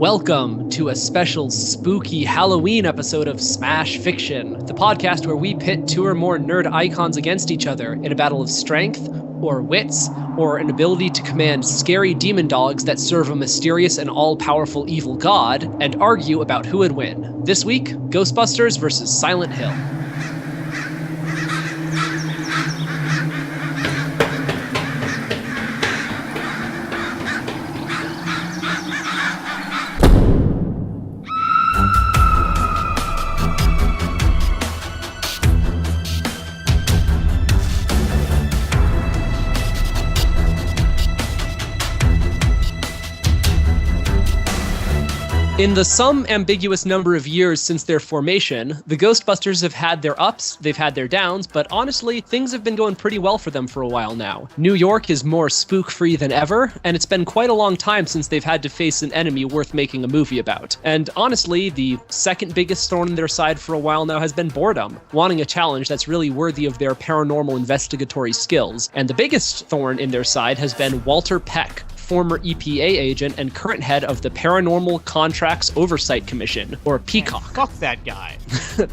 Welcome to a special spooky Halloween episode of Smash Fiction, the podcast where we pit two or more nerd icons against each other in a battle of strength, or wits, or an ability to command scary demon dogs that serve a mysterious and all-powerful evil god, and argue about who would win. This week, Ghostbusters versus Silent Hill. In the some ambiguous number of years since their formation, the Ghostbusters have had their ups, they've had their downs, but honestly, things have been going pretty well for them for a while now. New York is more spook-free than ever, and it's been quite a long time since they've had to face an enemy worth making a movie about. And honestly, the second biggest thorn in their side for a while now has been boredom, wanting a challenge that's really worthy of their paranormal investigatory skills. And the biggest thorn in their side has been Walter Peck, former EPA agent and current head of the Paranormal Contracts Oversight Commission, or PCOC. Fuck that guy.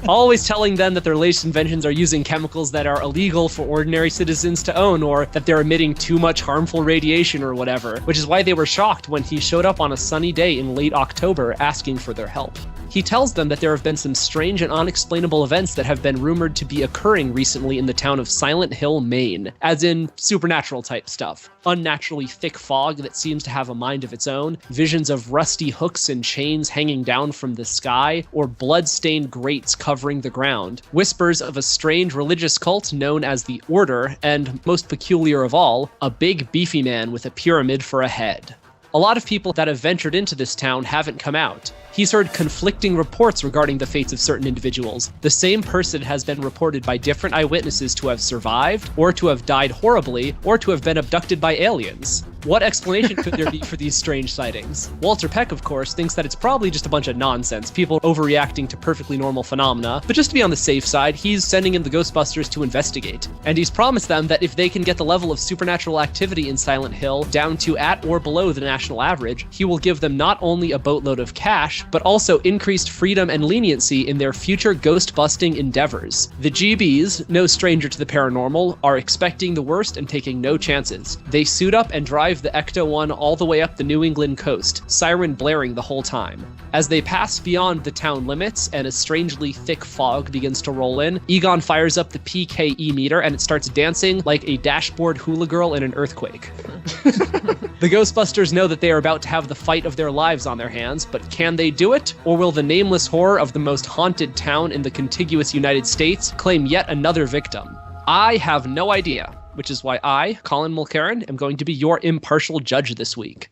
Always telling them that their latest inventions are using chemicals that are illegal for ordinary citizens to own, or that they're emitting too much harmful radiation or whatever, which is why they were shocked when he showed up on a sunny day in late October asking for their help. He tells them that there have been some strange and unexplainable events that have been rumored to be occurring recently in the town of Silent Hill, Maine, as in supernatural type stuff. Unnaturally thick fog that seems to have a mind of its own, visions of rusty hooks and chains hanging down from the sky, or blood-stained grates covering the ground, whispers of a strange religious cult known as the Order, and, most peculiar of all, a big beefy man with a pyramid for a head. A lot of people that have ventured into this town haven't come out. He's heard conflicting reports regarding the fates of certain individuals. The same person has been reported by different eyewitnesses to have survived, or to have died horribly, or to have been abducted by aliens. What explanation could there be for these strange sightings? Walter Peck, of course, thinks that it's probably just a bunch of nonsense, people overreacting to perfectly normal phenomena, but just to be on the safe side, he's sending in the Ghostbusters to investigate. And he's promised them that if they can get the level of supernatural activity in Silent Hill down to at or below the national average, he will give them not only a boatload of cash, but also increased freedom and leniency in their future ghost-busting endeavors. The GBs, no stranger to the paranormal, are expecting the worst and taking no chances. They suit up and drive the Ecto-1 all the way up the New England coast, siren blaring the whole time. As they pass beyond the town limits and a strangely thick fog begins to roll in, Egon fires up the PKE meter and it starts dancing like a dashboard hula girl in an earthquake. The Ghostbusters know that they are about to have the fight of their lives on their hands, but can they do it? Or will the nameless horror of the most haunted town in the contiguous United States claim yet another victim? I have no idea, which is why I, Colin Mulcairn, am going to be your impartial judge this week.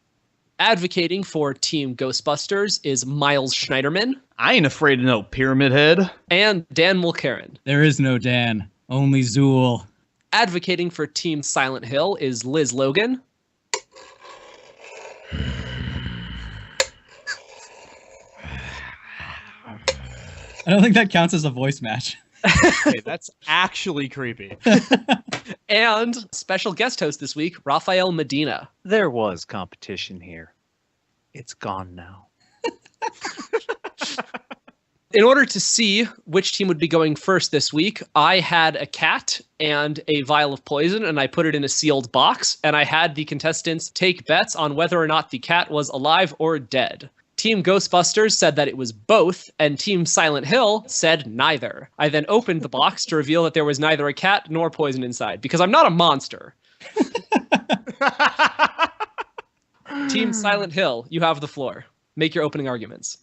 Advocating for Team Ghostbusters is Miles Schneiderman. I ain't afraid of no pyramid head. And Dan Mulcairn. There is no Dan, only Zool. Advocating for Team Silent Hill is Liz Logan. I don't think that counts as a voice match. Hey, that's actually creepy. And special guest host this week, Rafael Medina. There was competition here. It's gone now. In order to see which team would be going first this week, I had a cat and a vial of poison, and I put it in a sealed box, and I had the contestants take bets on whether or not the cat was alive or dead. Team Ghostbusters said that it was both, and Team Silent Hill said neither. I then opened the box to reveal that there was neither a cat nor poison inside, because I'm not a monster. Team Silent Hill, you have the floor. Make your opening arguments.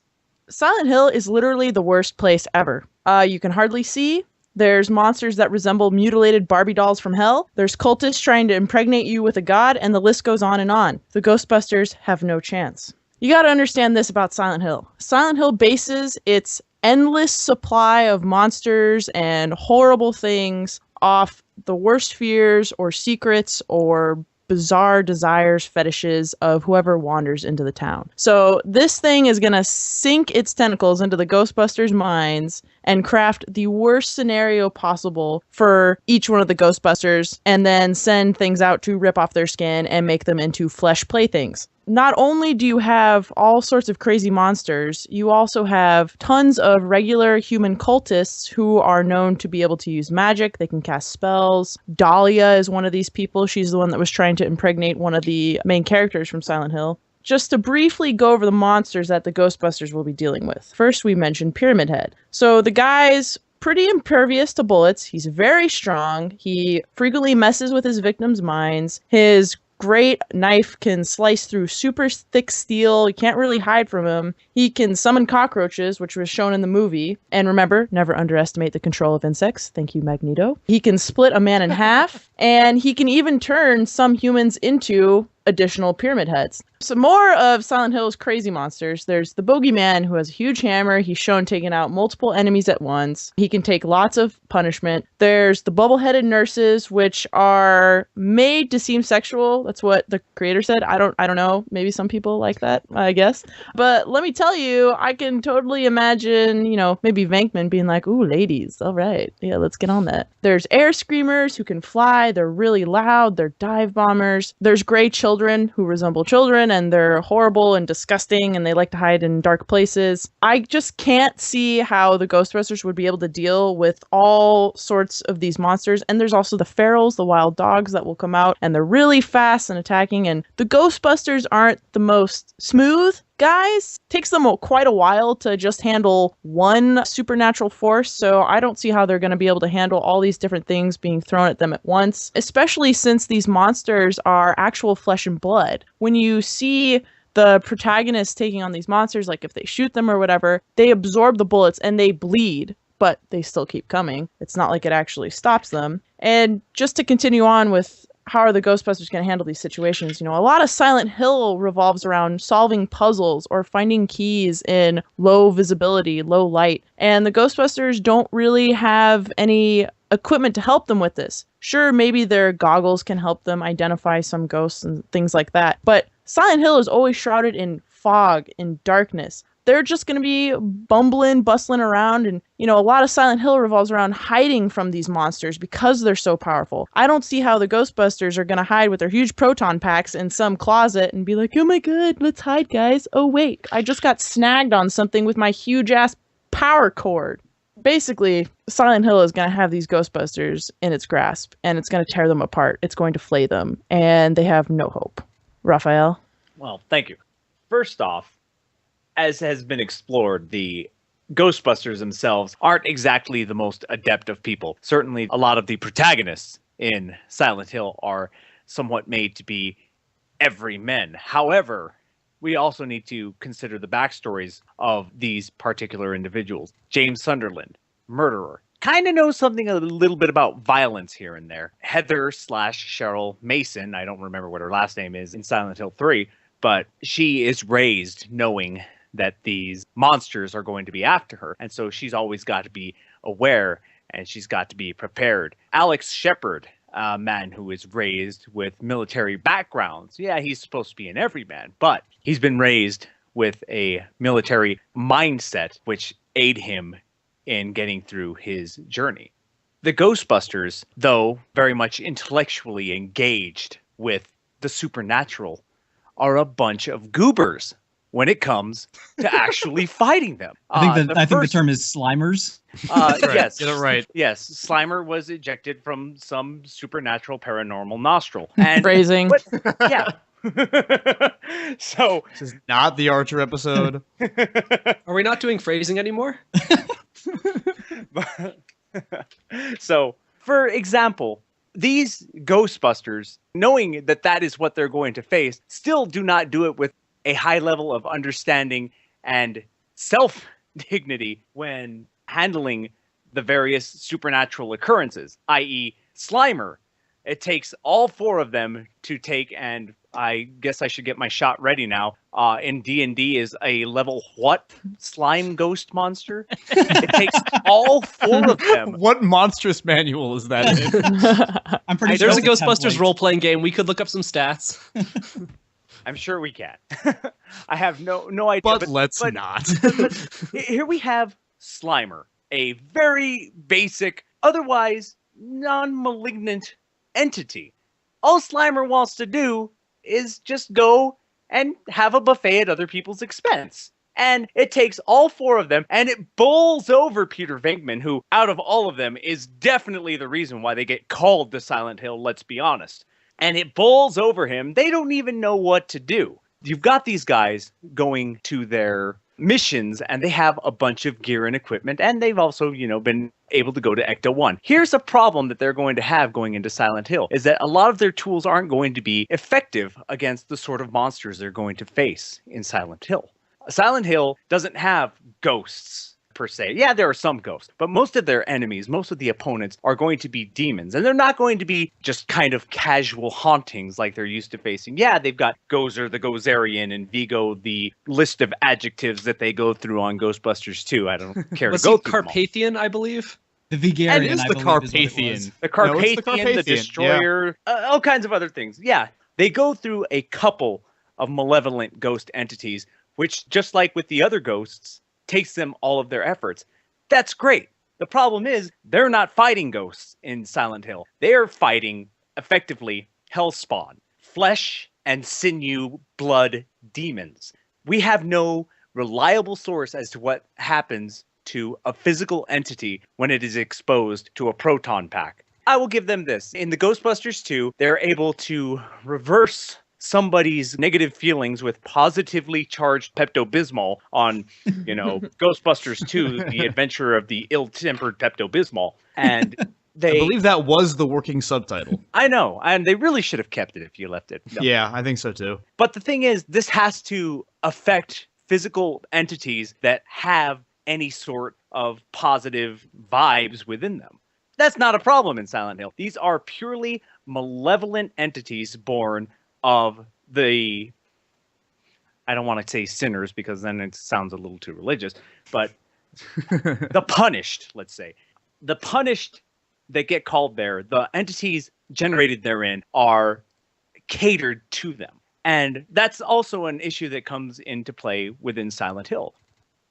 Silent Hill is literally the worst place ever. You can hardly see. There's monsters that resemble mutilated Barbie dolls from hell. There's cultists trying to impregnate you with a god, and the list goes on and on. The Ghostbusters have no chance. You gotta understand this about Silent Hill. Silent Hill bases its endless supply of monsters and horrible things off the worst fears or secrets or bizarre desires, fetishes of whoever wanders into the town. So this thing is going to sink its tentacles into the Ghostbusters' minds and craft the worst scenario possible for each one of the Ghostbusters, and then send things out to rip off their skin and make them into flesh playthings. not only do you have all sorts of crazy monsters, you also have tons of regular human cultists who are known to be able to use magic. They can cast spells. Dahlia is one of these people. She's the one that was trying to impregnate one of the main characters from Silent Hill. Just to briefly go over the monsters that the Ghostbusters will be dealing with. First, we mentioned Pyramid Head. So the guy's pretty impervious to bullets. He's very strong. He frequently messes with his victims' minds. His great knife can slice through super thick steel. You can't really hide from him. He can summon cockroaches, which was shown in the movie. And remember, never underestimate the control of insects. Thank you, Magneto. He can split a man in half, and he can even turn some humans into additional pyramid heads. Some more of Silent Hill's crazy monsters. There's the Bogeyman, who has a huge hammer. He's shown taking out multiple enemies at once. He can take lots of punishment. There's the bubble-headed nurses, which are made to seem sexual. That's what the creator said. I don't know. Maybe some people like that, I guess. But let me tell you, I can totally imagine, maybe Venkman being like, ooh, ladies, all right. Yeah, let's get on that. There's air screamers who can fly. They're really loud. They're dive bombers. There's gray children who resemble children, and they're horrible and disgusting, and they like to hide in dark places. I just can't see how the Ghostbusters would be able to deal with all sorts of these monsters. And there's also the ferals, the wild dogs that will come out, and they're really fast and attacking. And the Ghostbusters aren't the most smooth guys. Takes them quite a while to just handle one supernatural force, so I don't see how they're going to be able to handle all these different things being thrown at them at once, especially since these monsters are actual flesh and blood. When you see the protagonists taking on these monsters, like if they shoot them or whatever, they absorb the bullets and they bleed, but they still keep coming. It's not like it actually stops them. And just to continue on with how are the Ghostbusters going to handle these situations? A lot of Silent Hill revolves around solving puzzles or finding keys in low visibility, low light. And the Ghostbusters don't really have any equipment to help them with this. Sure, maybe their goggles can help them identify some ghosts and things like that. But Silent Hill is always shrouded in fog, in darkness. They're just going to be bustling around. And, a lot of Silent Hill revolves around hiding from these monsters because they're so powerful. I don't see how the Ghostbusters are going to hide with their huge proton packs in some closet and be like, oh my god, let's hide, guys. Oh wait, I just got snagged on something with my huge ass power cord. Basically, Silent Hill is going to have these Ghostbusters in its grasp, and it's going to tear them apart. It's going to flay them, and they have no hope. Raphael? Well, thank you. First off, as has been explored, the Ghostbusters themselves aren't exactly the most adept of people. Certainly, a lot of the protagonists in Silent Hill are somewhat made to be everymen. However, we also need to consider the backstories of these particular individuals. James Sunderland, murderer. Kind of knows something a little bit about violence here and there. Heather/Cheryl Mason, I don't remember what her last name is in Silent Hill 3, but she is raised knowing that these monsters are going to be after her. And so she's always got to be aware and she's got to be prepared. Alex Shepard, a man who is raised with military backgrounds. Yeah, he's supposed to be an everyman, but he's been raised with a military mindset which aid him in getting through his journey. The Ghostbusters, though very much intellectually engaged with the supernatural, are a bunch of goobers when it comes to actually fighting them. I think the term is Slimers. Yes, get it right. Yes, Slimer was ejected from some supernatural paranormal nostril. And, Phrasing. But, yeah. So This is not the Archer episode. Are we not doing phrasing anymore? So, for example, these Ghostbusters, knowing that that is what they're going to face, still do not do it with a high level of understanding and self-dignity when handling the various supernatural occurrences, i.e. Slimer. It takes all four of them to take, and I guess I should get my shot ready now. In D&D is a level what slime ghost monster? It takes all four of them. What monstrous manual is that in? I'm pretty sure There's a it's Ghostbusters template. role-playing game. We could look up some stats. I'm sure we can. I have no idea. But let's not. Here we have Slimer, a very basic, otherwise non-malignant entity. All Slimer wants to do is just go and have a buffet at other people's expense. And it takes all 4 of them, and it bowls over Peter Venkman, who, out of all of them, is definitely the reason why they get called to Silent Hill, let's be honest. And it bowls over him. They don't even know what to do. You've got these guys going to their missions, and they have a bunch of gear and equipment, and they've also, been able to go to Ecto 1. Here's a problem that they're going to have going into Silent Hill, is that a lot of their tools aren't going to be effective against the sort of monsters they're going to face in Silent Hill. Silent Hill doesn't have ghosts per se. Yeah, there are some ghosts, but most of their enemies, most of the opponents are going to be demons, and they're not going to be just kind of casual hauntings like they're used to facing. Yeah, they've got Gozer the Gozerian and Vigo, the list of adjectives that they go through on Ghostbusters 2. I don't care to go through Carpathian, I believe. The Vigarian, It is I the believe is what it Carpathian. was. The Carpathian, No, it's the Carpathian, the Destroyer, all kinds of other things. Yeah, they go through a couple of malevolent ghost entities, which, just like with the other ghosts, takes them all of their efforts. That's great. The problem is, they're not fighting ghosts in Silent Hill. They are fighting, effectively, hellspawn, flesh and sinew blood demons. We have no reliable source as to what happens to a physical entity when it is exposed to a proton pack. I will give them this. In the Ghostbusters 2, they're able to reverse somebody's negative feelings with positively charged Pepto-Bismol on, Ghostbusters 2, The Adventure of the Ill-Tempered Pepto-Bismol. And I they... believe that was the working subtitle. I know, and they really should have kept it if you left it. No. Yeah, I think so too. But the thing is, this has to affect physical entities that have any sort of positive vibes within them. That's not a problem in Silent Hill. These are purely malevolent entities born of the, I don't want to say sinners because then it sounds a little too religious, but the punished, let's say. The punished that get called there, the entities generated therein are catered to them. And that's also an issue that comes into play within Silent Hill.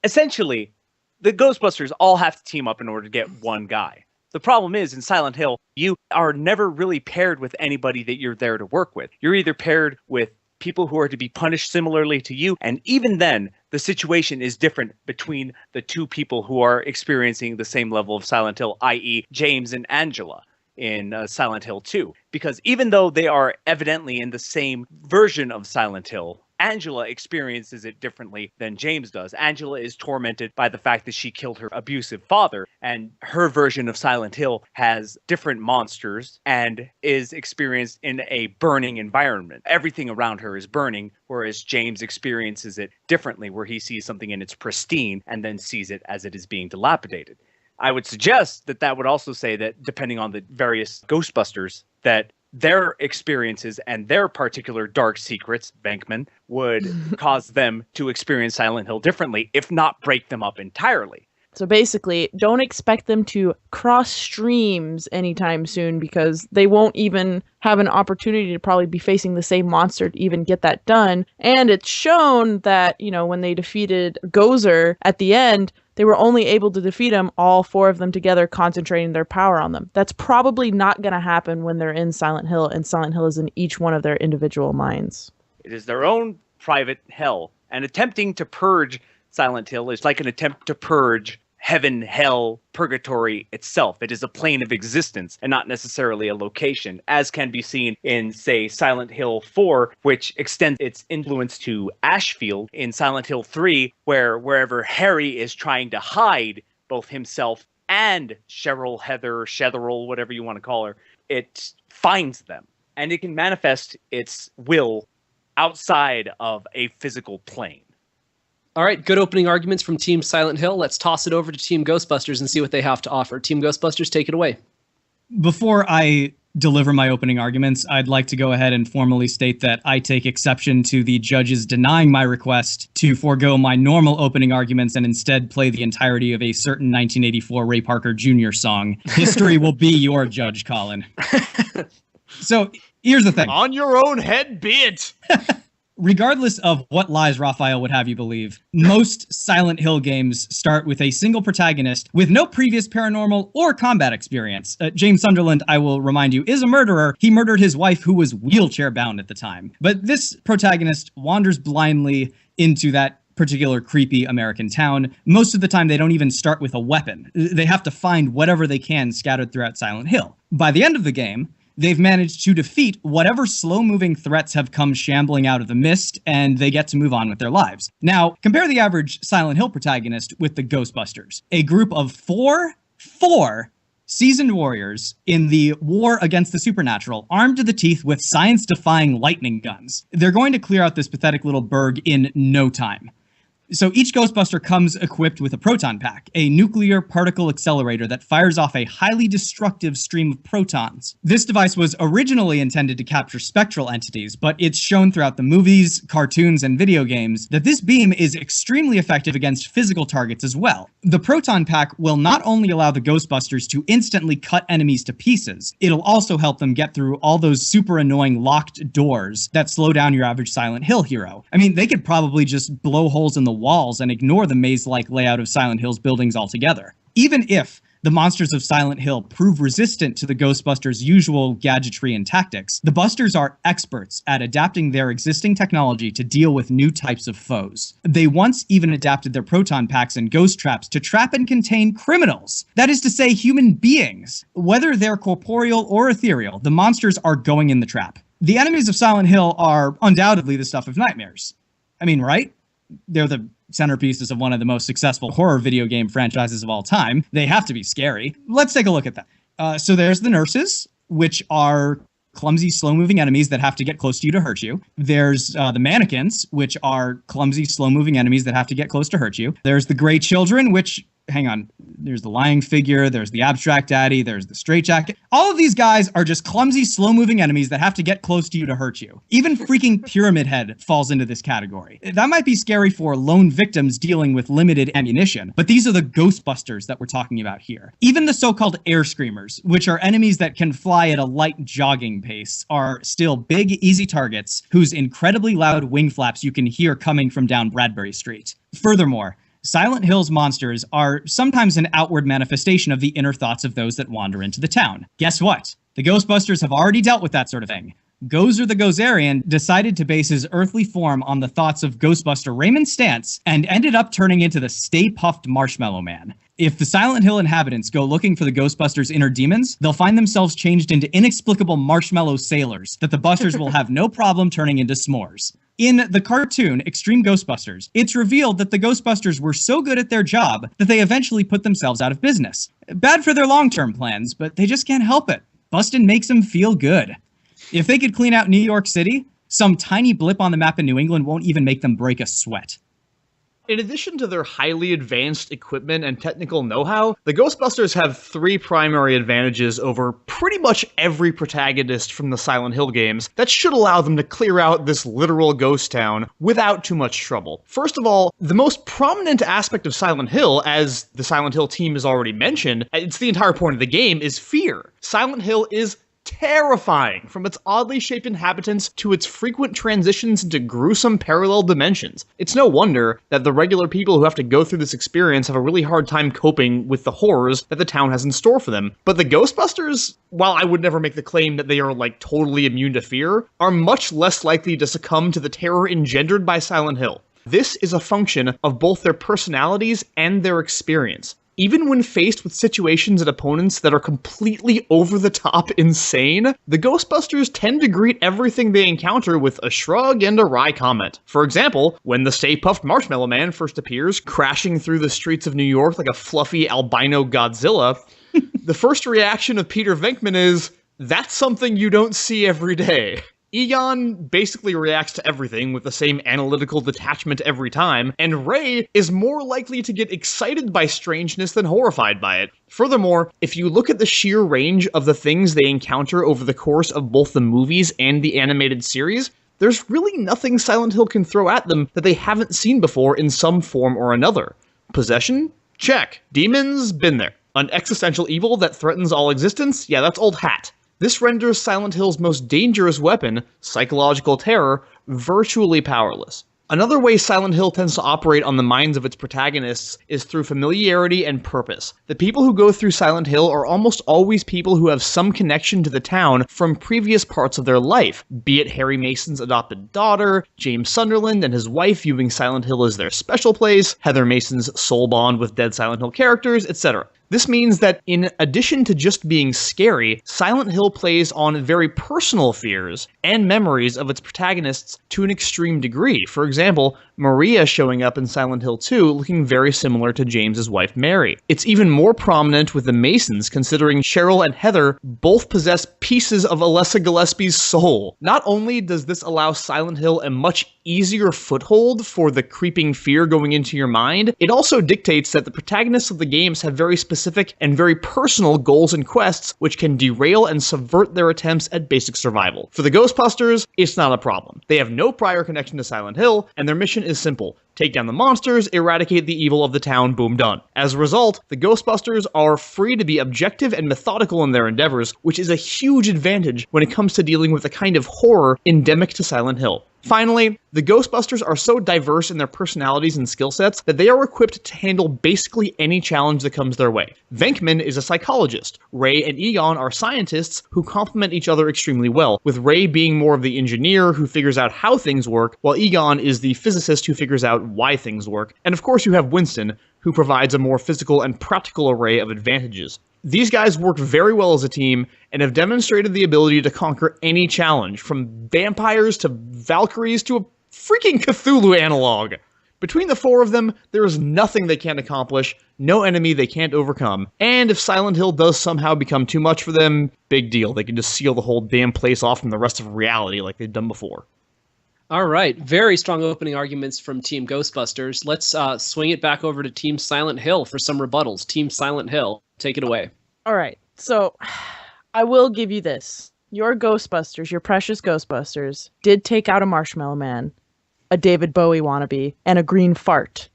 Essentially, the Ghostbusters all have to team up in order to get one guy. The problem is, in Silent Hill, you are never really paired with anybody that you're there to work with. You're either paired with people who are to be punished similarly to you, and even then, the situation is different between the 2 people who are experiencing the same level of Silent Hill, i.e. James and Angela in Silent Hill 2. Because even though they are evidently in the same version of Silent Hill, Angela experiences it differently than James does. Angela is tormented by the fact that she killed her abusive father, and her version of Silent Hill has different monsters and is experienced in a burning environment. Everything around her is burning, whereas James experiences it differently, where he sees something in its pristine and then sees it as it is being dilapidated. I would suggest that that would also say that, depending on the various Ghostbusters, that their experiences and their particular dark secrets, Venkman, would cause them to experience Silent Hill differently, if not break them up entirely. So basically, don't expect them to cross streams anytime soon, because they won't even have an opportunity to probably be facing the same monster to even get that done. And it's shown that, when they defeated Gozer at the end, they were only able to defeat him, all 4 of them together, concentrating their power on them. That's probably not going to happen when they're in Silent Hill, and Silent Hill is in each one of their individual minds. It is their own private hell, and attempting to purge Silent Hill is like an attempt to purge heaven, hell, purgatory itself. It is a plane of existence and not necessarily a location, as can be seen in, say, Silent Hill 4, which extends its influence to Ashfield in Silent Hill 3, where wherever Harry is trying to hide both himself and Cheryl, Heather, Shetherl, whatever you want to call her, it finds them. And it can manifest its will outside of a physical plane. All right, good opening arguments from Team Silent Hill. Let's toss it over to Team Ghostbusters and see what they have to offer. Team Ghostbusters, take it away. Before I deliver my opening arguments, I'd like to go ahead and formally state that I take exception to the judges denying my request to forego my normal opening arguments and instead play the entirety of a certain 1984 Ray Parker Jr. song. History will be your judge, Colin. So here's the thing. On your own head be it. Regardless of what lies Raphael would have you believe, most Silent Hill games start with a single protagonist with no previous paranormal or combat experience. James Sunderland, I will remind you, is a murderer. He murdered his wife, who was wheelchair-bound at the time. But this protagonist wanders blindly into that particular creepy American town. Most of the time, they don't even start with a weapon. They have to find whatever they can scattered throughout Silent Hill. By the end of the game, they've managed to defeat whatever slow-moving threats have come shambling out of the mist, and they get to move on with their lives. Now, compare the average Silent Hill protagonist with the Ghostbusters, a group of four seasoned warriors in the war against the supernatural, armed to the teeth with science-defying lightning guns. They're going to clear out this pathetic little burg in no time. So each Ghostbuster comes equipped with a proton pack, a nuclear particle accelerator that fires off a highly destructive stream of protons. This device was originally intended to capture spectral entities, but it's shown throughout the movies, cartoons, and video games that this beam is extremely effective against physical targets as well. The proton pack will not only allow the Ghostbusters to instantly cut enemies to pieces, it'll also help them get through all those super annoying locked doors that slow down your average Silent Hill hero. I mean, they could probably just blow holes in the walls and ignore the maze-like layout of Silent Hill's buildings altogether. Even if the monsters of Silent Hill prove resistant to the Ghostbusters' usual gadgetry and tactics, the Busters are experts at adapting their existing technology to deal with new types of foes. They once even adapted their proton packs and ghost traps to trap and contain criminals. That is to say, human beings. Whether they're corporeal or ethereal, the monsters are going in the trap. The enemies of Silent Hill are undoubtedly the stuff of nightmares. I mean, right? They're the centerpieces of one of the most successful horror video game franchises of all time. They have to be scary. Let's take a look at that. So there's the nurses, which are clumsy, slow-moving enemies that have to get close to you to hurt you. There's the mannequins, which are clumsy, slow-moving enemies that have to get close to hurt you. There's the gray children, which... Hang on. There's the lying figure, there's the abstract daddy, there's the straitjacket. All of these guys are just clumsy, slow-moving enemies that have to get close to you to hurt you. Even freaking Pyramid Head falls into this category. That might be scary for lone victims dealing with limited ammunition, but these are the Ghostbusters that we're talking about here. Even the so-called air screamers, which are enemies that can fly at a light jogging pace, are still big, easy targets whose incredibly loud wing flaps you can hear coming from down Bradbury Street. Furthermore, Silent Hill's monsters are sometimes an outward manifestation of the inner thoughts of those that wander into the town. Guess what? The Ghostbusters have already dealt with that sort of thing. Gozer the Gozerian decided to base his earthly form on the thoughts of Ghostbuster Raymond Stantz and ended up turning into the Stay Puft Marshmallow Man. If the Silent Hill inhabitants go looking for the Ghostbusters' inner demons, they'll find themselves changed into inexplicable marshmallow sailors that the Busters will have no problem turning into s'mores. In the cartoon, Extreme Ghostbusters, it's revealed that the Ghostbusters were so good at their job that they eventually put themselves out of business. Bad for their long-term plans, but they just can't help it. Bustin' makes them feel good. If they could clean out New York City, some tiny blip on the map in New England won't even make them break a sweat. In addition to their highly advanced equipment and technical know-how, the Ghostbusters have three primary advantages over pretty much every protagonist from the Silent Hill games that should allow them to clear out this literal ghost town without too much trouble. First of all, the most prominent aspect of Silent Hill, as the Silent Hill team has already mentioned, it's the entire point of the game, is fear. Silent Hill is terrifying, from its oddly shaped inhabitants to its frequent transitions into gruesome parallel dimensions. It's no wonder that the regular people who have to go through this experience have a really hard time coping with the horrors that the town has in store for them. But the Ghostbusters, while I would never make the claim that they are like totally immune to fear, are much less likely to succumb to the terror engendered by Silent Hill. This is a function of both their personalities and their experience. Even when faced with situations and opponents that are completely over-the-top insane, the Ghostbusters tend to greet everything they encounter with a shrug and a wry comment. For example, when the Stay Puft Marshmallow Man first appears, crashing through the streets of New York like a fluffy albino Godzilla, the first reaction of Peter Venkman is, "That's something you don't see every day." Egon basically reacts to everything with the same analytical detachment every time, and Ray is more likely to get excited by strangeness than horrified by it. Furthermore, if you look at the sheer range of the things they encounter over the course of both the movies and the animated series, there's really nothing Silent Hill can throw at them that they haven't seen before in some form or another. Possession? Check. Demons? Been there. An existential evil that threatens all existence? Yeah, that's old hat. This renders Silent Hill's most dangerous weapon, psychological terror, virtually powerless. Another way Silent Hill tends to operate on the minds of its protagonists is through familiarity and purpose. The people who go through Silent Hill are almost always people who have some connection to the town from previous parts of their life, be it Harry Mason's adopted daughter, James Sunderland and his wife viewing Silent Hill as their special place, Heather Mason's soul bond with dead Silent Hill characters, etc. This means that in addition to just being scary, Silent Hill plays on very personal fears and memories of its protagonists to an extreme degree. For example, Maria showing up in Silent Hill 2 looking very similar to James's wife Mary. It's even more prominent with the Masons, considering Cheryl and Heather both possess pieces of Alessa Gillespie's soul. Not only does this allow Silent Hill a much easier foothold for the creeping fear going into your mind, it also dictates that the protagonists of the games have very specific and very personal goals and quests which can derail and subvert their attempts at basic survival. For the Ghostbusters, it's not a problem. They have no prior connection to Silent Hill, and their mission is simple. Take down the monsters, eradicate the evil of the town, boom, done. As a result, the Ghostbusters are free to be objective and methodical in their endeavors, which is a huge advantage when it comes to dealing with the kind of horror endemic to Silent Hill. Finally, the Ghostbusters are so diverse in their personalities and skill sets that they are equipped to handle basically any challenge that comes their way. Venkman is a psychologist. Ray and Egon are scientists who complement each other extremely well, with Ray being more of the engineer who figures out how things work, while Egon is the physicist who figures out why things work. And of course you have Winston, who provides a more physical and practical array of advantages. These guys work very well as a team and have demonstrated the ability to conquer any challenge, from vampires to Valkyries to a freaking Cthulhu analog. Between the four of them, there is nothing they can't accomplish, no enemy they can't overcome, and if Silent Hill does somehow become too much for them, big deal, they can just seal the whole damn place off from the rest of reality like they've done before. All right, very strong opening arguments from Team Ghostbusters. Let's swing it back over to Team Silent Hill for some rebuttals. Team Silent Hill, take it away. All right, so I will give you this. Your Ghostbusters, your precious Ghostbusters, did take out a Marshmallow Man, a David Bowie wannabe, and a green fart.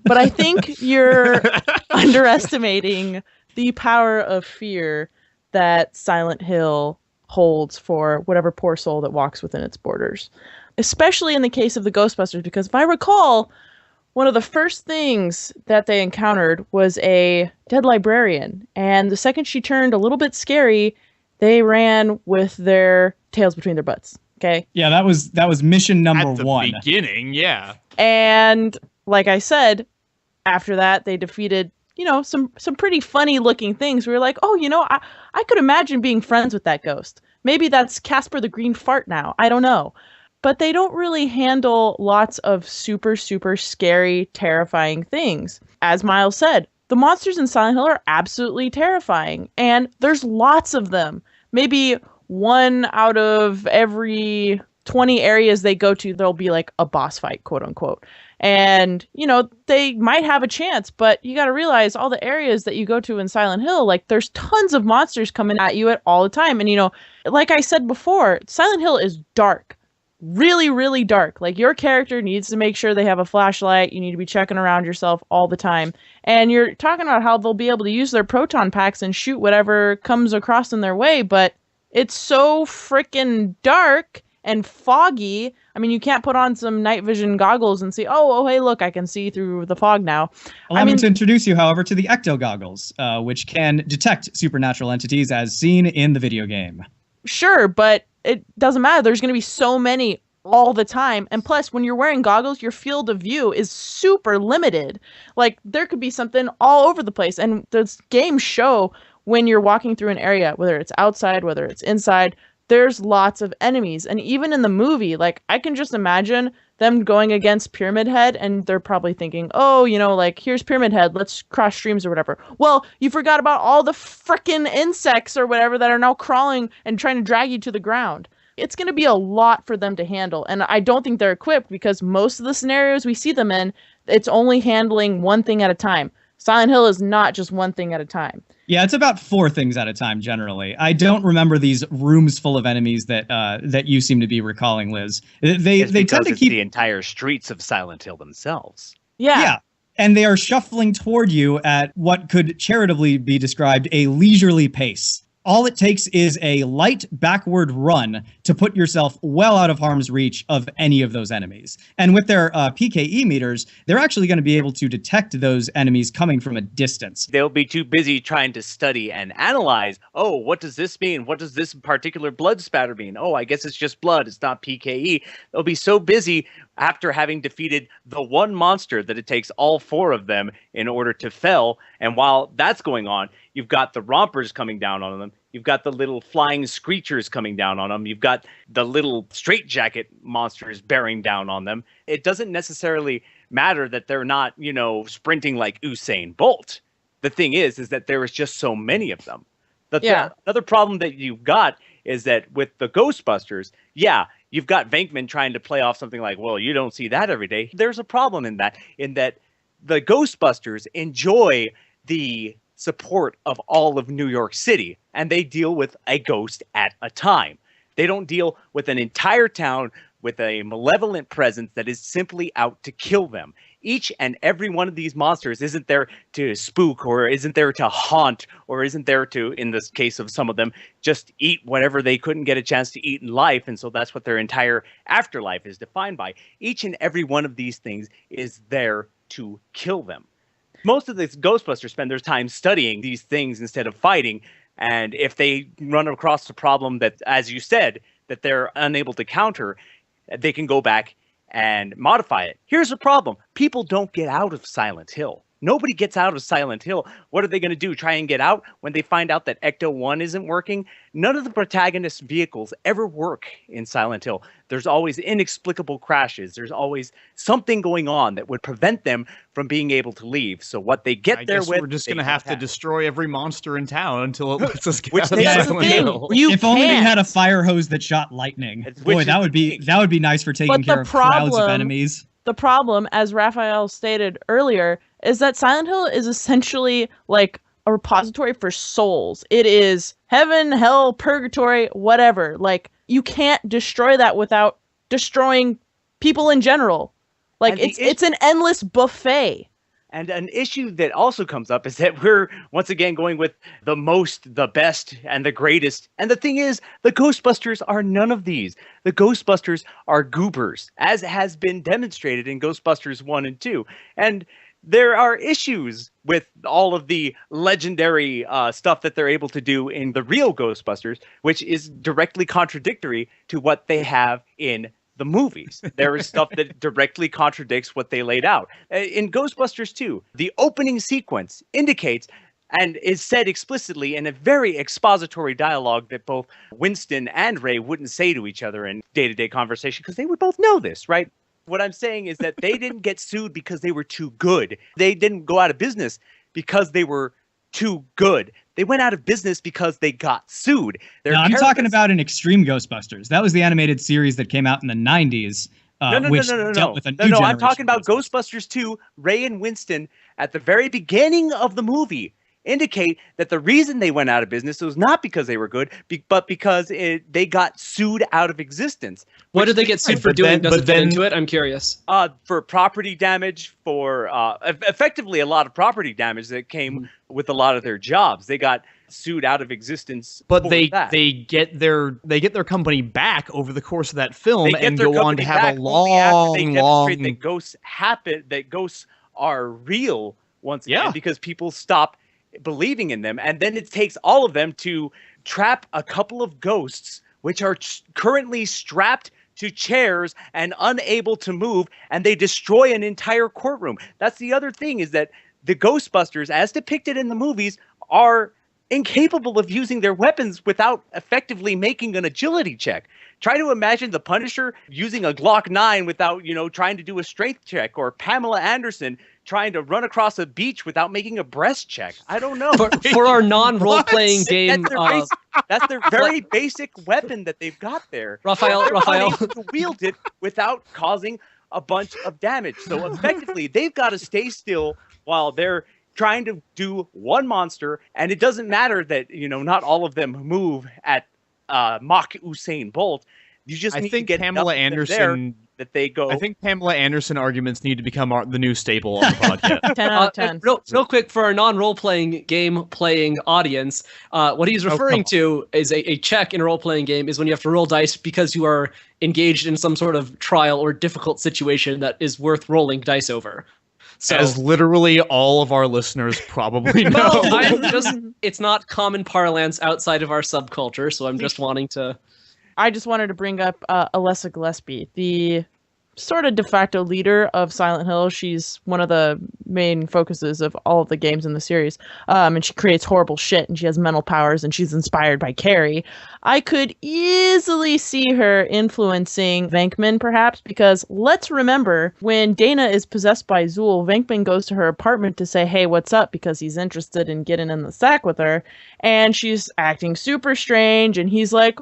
But I think you're underestimating the power of fear that Silent Hill holds for whatever poor soul that walks within its borders. Especially in the case of the Ghostbusters, because if I recall, one of the first things that they encountered was a dead librarian. And the second she turned a little bit scary, they ran with their tails between their butts. Okay? Yeah, that was mission number one. At the beginning, yeah. And like I said, after that, they defeated, some pretty funny looking things. We were like, oh, I could imagine being friends with that ghost. Maybe that's Casper the Green Fart now. I don't know. But they don't really handle lots of super, super scary, terrifying things. As Miles said, the monsters in Silent Hill are absolutely terrifying. And there's lots of them. Maybe one out of every 20 areas they go to, there'll be like a boss fight, quote unquote. And, they might have a chance, but you got to realize all the areas that you go to in Silent Hill, like there's tons of monsters coming at you at all the time. And, like I said before, Silent Hill is dark. Really, really dark. Like your character needs to make sure they have a flashlight. You need to be checking around yourself all the time. And you're talking about how they'll be able to use their proton packs and shoot whatever comes across in their way, but it's so freaking dark and foggy. I mean, you can't put on some night vision goggles and see, oh, hey, look, I can see through the fog now. Allow me to introduce you, however, to the Ecto goggles, which can detect supernatural entities as seen in the video game. Sure, but it doesn't matter. There's going to be so many all the time. And plus, when you're wearing goggles, your field of view is super limited. Like, there could be something all over the place. And the games show when you're walking through an area, whether it's outside, whether it's inside, there's lots of enemies. And even in the movie, like, I can just imagine them going against Pyramid Head, and they're probably thinking, oh, here's Pyramid Head, let's cross streams or whatever. Well, you forgot about all the frickin' insects or whatever that are now crawling and trying to drag you to the ground. It's going to be a lot for them to handle, and I don't think they're equipped, because most of the scenarios we see them in, it's only handling one thing at a time. Silent Hill is not just one thing at a time. Yeah, it's about 4 things at a time, generally. I don't remember these rooms full of enemies that you seem to be recalling, Liz. They tend to keep the entire streets of Silent Hill themselves. Yeah. And they are shuffling toward you at what could charitably be described a leisurely pace. all it takes is a light backward run to put yourself well out of harm's reach of any of those enemies. And with their PKE meters, they're actually going to be able to detect those enemies coming from a distance. They'll be too busy trying to study and analyze. Oh, what does this mean? What does this particular blood spatter mean? Oh, I guess it's just blood. It's not PKE. They'll be so busy after having defeated the one monster that it takes all four of them in order to fell. And while that's going on, you've got the rompers coming down on them. You've got the little flying screechers coming down on them. You've got the little straitjacket monsters bearing down on them. It doesn't necessarily matter that they're not, sprinting like Usain Bolt. The thing is that there is just so many of them. Another problem that you've got is that with the Ghostbusters, you've got Venkman trying to play off something like, well, you don't see that every day. There's a problem in that the Ghostbusters enjoy the support of all of New York City, and they deal with a ghost at a time. They don't deal with an entire town with a malevolent presence that is simply out to kill them. Each and every one of these monsters isn't there to spook, or isn't there to haunt, or isn't there to, in this case of some of them, just eat whatever they couldn't get a chance to eat in life, and so that's what their entire afterlife is defined by. Each and every one of these things is there to kill them. Most of the Ghostbusters spend their time studying these things instead of fighting, and if they run across a problem that, as you said, that they're unable to counter, they can go back and modify it. Here's the problem. People don't get out of Silent Hill. Nobody gets out of Silent Hill. What are they going to do? Try and get out when they find out that Ecto-1 isn't working? None of the protagonist's vehicles ever work in Silent Hill. There's always inexplicable crashes. There's always something going on that would prevent them from being able to leave. So what they get there with... we're just going to have to destroy every monster in town until it lets us get Which out of that's Silent the thing. Hill. If only they had a fire hose that shot lightning. Boy, that would be nice for taking care of crowds of enemies. The problem, as Raphael stated earlier, is that Silent Hill is essentially like a repository for souls. It is heaven, hell, purgatory, whatever. Like, you can't destroy that without destroying people in general. Like, it's an endless buffet. And an issue that also comes up is that we're once again going with the most, the best, and the greatest. And the thing is, the Ghostbusters are none of these. The Ghostbusters are goobers, as has been demonstrated in Ghostbusters 1 and 2. And there are issues with all of the legendary stuff that they're able to do in the real Ghostbusters, which is directly contradictory to what they have in the movies. There is stuff that directly contradicts what they laid out. In Ghostbusters 2, the opening sequence indicates and is said explicitly in a very expository dialogue that both Winston and Ray wouldn't say to each other in day-to-day conversation because they would both know this, right? What I'm saying is that they didn't get sued because they were too good. They didn't go out of business because they were too good. They went out of business because they got sued. I'm talking about an Extreme Ghostbusters. That was the animated series that came out in the 90s. Which dealt with a new generation. I'm talking about Ghostbusters 2. Ray and Winston, at the very beginning of the movie, indicate that the reason they went out of business was not because they were good, but because they got sued out of existence. What did they get sued for doing? Does it fit into it? I'm curious. For property damage, for effectively a lot of property damage that came with a lot of their jobs. They got sued out of existence. But they get their company back over the course of that film and go on to have a long that ghosts are real once again because people stop believing in them, and then it takes all of them to trap a couple of ghosts which are currently strapped to chairs and unable to move, and they destroy an entire courtroom. That's the other thing, is that the Ghostbusters, as depicted in the movies, are incapable of using their weapons without effectively making an agility check. Try to imagine the Punisher using a Glock 9 without, trying to do a strength check, or Pamela Anderson trying to run across a beach without making a breast check. I don't know. For our non-role-playing game... That's their very basic weapon that they've got there. Raphael. To wield it without causing a bunch of damage. So effectively, they've got to stay still while they're trying to do one monster, and it doesn't matter that, not all of them move at Mach Usain Bolt. You just need to get Pamela Anderson that they go. I think Pamela Anderson arguments need to become the new staple on the podcast. 10 out of 10. Real quick, for our non-role-playing game-playing audience, what he's referring to is a check in a role-playing game is when you have to roll dice because you are engaged in some sort of trial or difficult situation that is worth rolling dice over. So, as literally all of our listeners probably know. No, it's not common parlance outside of our subculture, so I'm just wanting to... I just wanted to bring up Alessa Gillespie, the sort of de facto leader of Silent Hill. She's one of the main focuses of all of the games in the series. And she creates horrible shit, and she has mental powers, and she's inspired by Carrie. I could easily see her influencing Venkman, perhaps, because let's remember, when Dana is possessed by Zool, Venkman goes to her apartment to say, hey, what's up? Because he's interested in getting in the sack with her. And she's acting super strange, and he's like,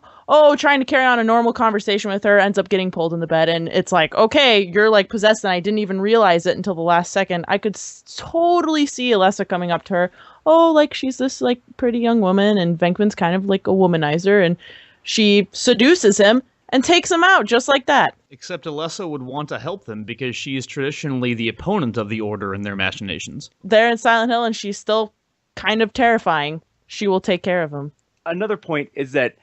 trying to carry on a normal conversation with her, ends up getting pulled in the bed, and it's like, okay, you're like possessed, and I didn't even realize it until the last second. I could totally see Alessa coming up to her, like she's this like pretty young woman, and Venkman's kind of like a womanizer, and she seduces him and takes him out just like that. Except Alessa would want to help them because she is traditionally the opponent of the Order in their machinations. They're in Silent Hill, and she's still kind of terrifying. She will take care of him. Another point is that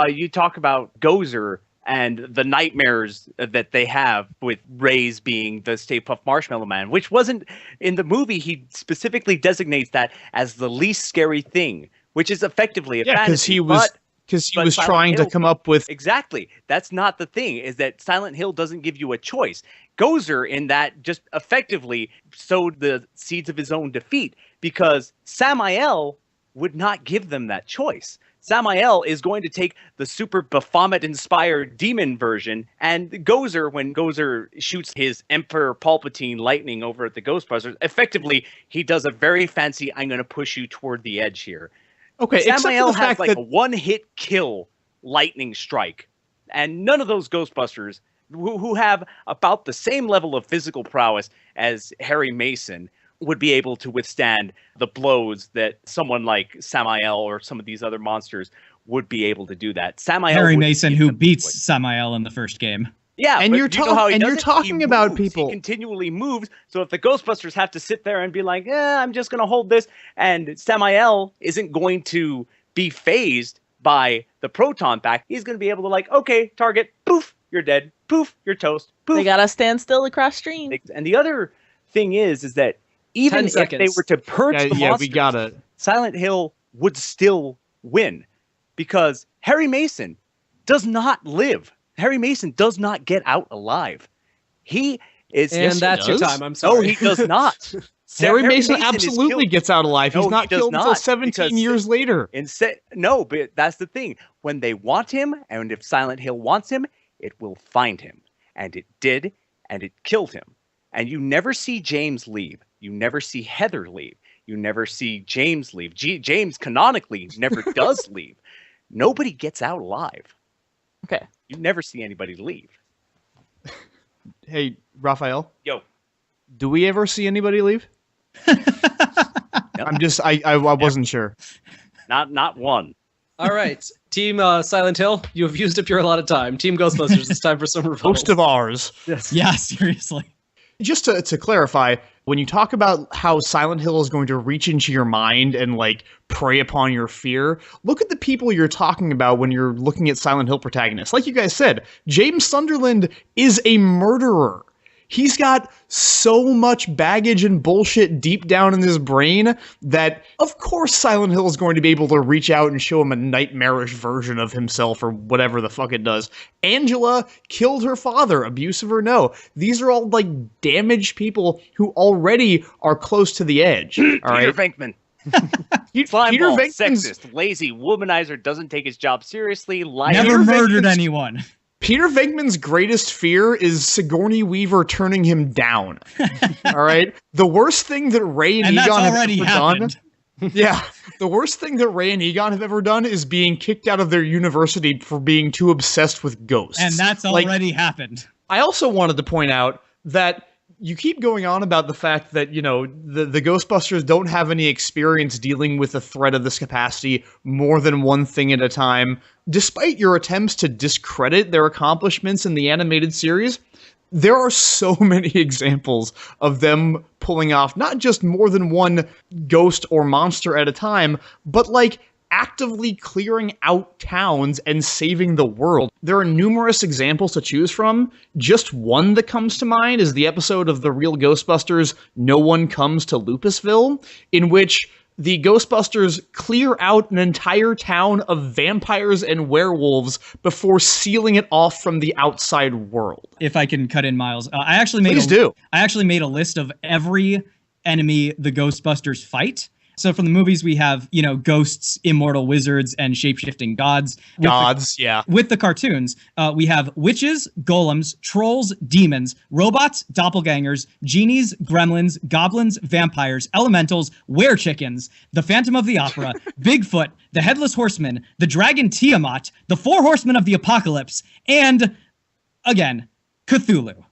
you talk about Gozer and the nightmares that they have with Ray's being the Stay Puft Marshmallow Man, which wasn't in the movie. He specifically designates that as the least scary thing, which is effectively a fantasy. Because he was trying to come up with... Exactly. That's not the thing, is that Silent Hill doesn't give you a choice. Gozer, in that, just effectively sowed the seeds of his own defeat, because Samael would not give them that choice. Samael is going to take the super Baphomet-inspired demon version, and Gozer, when Gozer shoots his Emperor Palpatine lightning over at the Ghostbusters, effectively, he does a very fancy, I'm going to push you toward the edge here. Okay, Samael except has like a one-hit kill lightning strike, and none of those Ghostbusters, who have about the same level of physical prowess as Harry Mason, would be able to withstand the blows that someone like Samael or some of these other monsters would be able to do that. Samael Harry Mason, who beats Samael in the first game. Yeah, and you're talking about people. He continually moves, so if the Ghostbusters have to sit there and be like, I'm just going to hold this, and Samael isn't going to be phased by the proton pack, he's going to be able to like, okay, target, poof, you're dead, poof, you're toast, poof. They gotta stand still across stream. And the other thing is that even if they were to purge the monsters, Silent Hill would still win, because Harry Mason does not live. Harry Mason does not get out alive. He is... And that's your time, I'm sorry. No, he does not. Harry Mason absolutely gets out alive. He's not killed until 17 years later. No, but that's the thing. When they want him, and if Silent Hill wants him, it will find him. And it did, and it killed him. And you never see James leave. You never see Heather leave. You never see James leave. James canonically never does leave. Nobody gets out alive. Okay. You never see anybody leave. Hey, Raphael? Yo. Do we ever see anybody leave? I wasn't sure. Not one. All right. Team Silent Hill, you have used up your allotted time. Team Ghostbusters, it's time for some rebuttals. Most of ours. Yes. Yeah, seriously. Just to clarify, when you talk about how Silent Hill is going to reach into your mind and like prey upon your fear, look at the people you're talking about when you're looking at Silent Hill protagonists. Like you guys said, James Sunderland is a murderer. He's got so much baggage and bullshit deep down in his brain that, of course, Silent Hill is going to be able to reach out and show him a nightmarish version of himself or whatever the fuck it does. Angela killed her father, abusive or no. These are all, like, damaged people who already are close to the edge. All right? Peter Venkman. Peter Venkman's sexist, lazy, womanizer, doesn't take his job seriously, liar. Never murdered anyone. Peter Venkman's greatest fear is Sigourney Weaver turning him down. All right? The worst thing that Ray and Egon have ever done... Yeah. The worst thing that Ray and Egon have ever done is being kicked out of their university for being too obsessed with ghosts. And that's already happened. I also wanted to point out that you keep going on about the fact that, you know, the Ghostbusters don't have any experience dealing with the threat of this capacity more than one thing at a time. Despite your attempts to discredit their accomplishments in the animated series, there are so many examples of them pulling off not just more than one ghost or monster at a time, but like actively clearing out towns and saving the world. There are numerous examples to choose from. Just one that comes to mind is the episode of The Real Ghostbusters, No One Comes to Lupusville, in which the Ghostbusters clear out an entire town of vampires and werewolves before sealing it off from the outside world. If I can cut in, Miles, I actually made I actually made a list of every enemy the Ghostbusters fight. So from the movies, we have, ghosts, immortal wizards, and shape-shifting gods. With the cartoons, we have witches, golems, trolls, demons, robots, doppelgangers, genies, gremlins, goblins, vampires, elementals, were-chickens, the Phantom of the Opera, Bigfoot, the Headless Horseman, the Dragon Tiamat, the Four Horsemen of the Apocalypse, and, again, Cthulhu.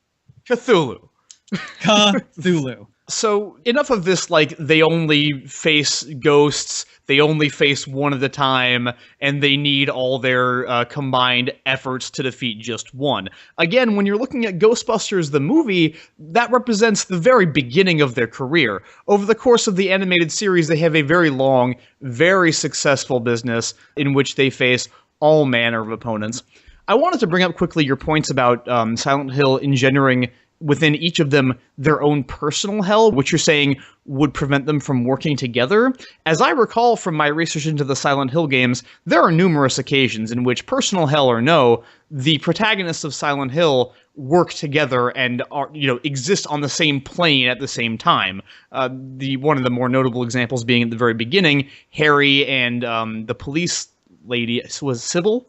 Cthulhu. So enough of this, like, they only face ghosts, they only face one at a time, and they need all their combined efforts to defeat just one. Again, when you're looking at Ghostbusters the movie, that represents the very beginning of their career. Over the course of the animated series, they have a very long, very successful business in which they face all manner of opponents. I wanted to bring up quickly your points about Silent Hill engendering within each of them their own personal hell, which you're saying would prevent them from working together. As I recall from my research into the Silent Hill games, there are numerous occasions in which, personal hell or no, the protagonists of Silent Hill work together and are, exist on the same plane at the same time. One of the more notable examples being at the very beginning, Harry and the police lady, was Sybil,